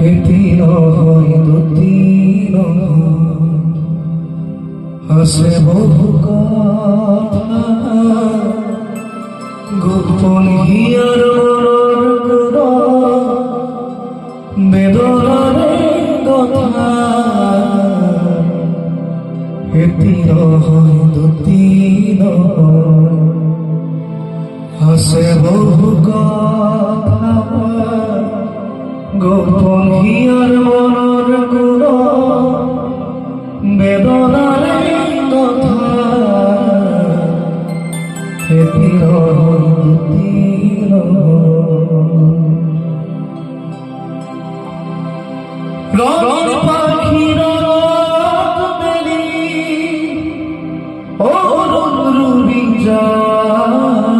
এদিন হয় দুদিন হাসে বহু কথা গোপন হিয়ার বেদনার কথা এদিন হয় দুদিন হাসে বহু কথা গোপন হিয়ার মনের গুণ বেদনার কথা এদিন দুদিন রঙিন পাখির রাত বেলি ও রুবি যায়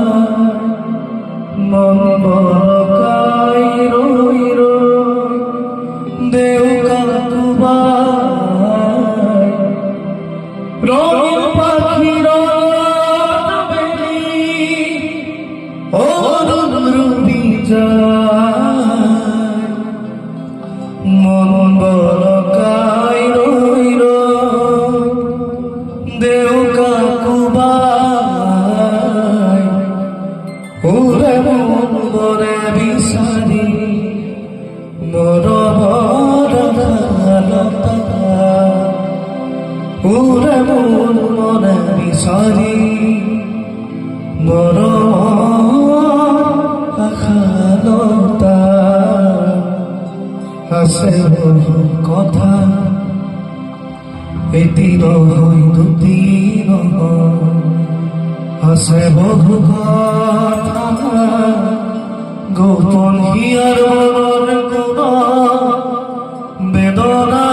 মন বরকাই রই রই দেও কাকুবাই রঙিন পাখির রাত বেলি ও রুবি যায় মন বরকাই রই রই দেও কাকুবাই ওরে মন বরে বিসারি মর লতা ওরে মন মরে বিসারি মর আখালতা হাসে বহু কথা এদিন হয় দুদিন হাসে বহু কথা গোপন হিয়ার মনের গুণ বেদনা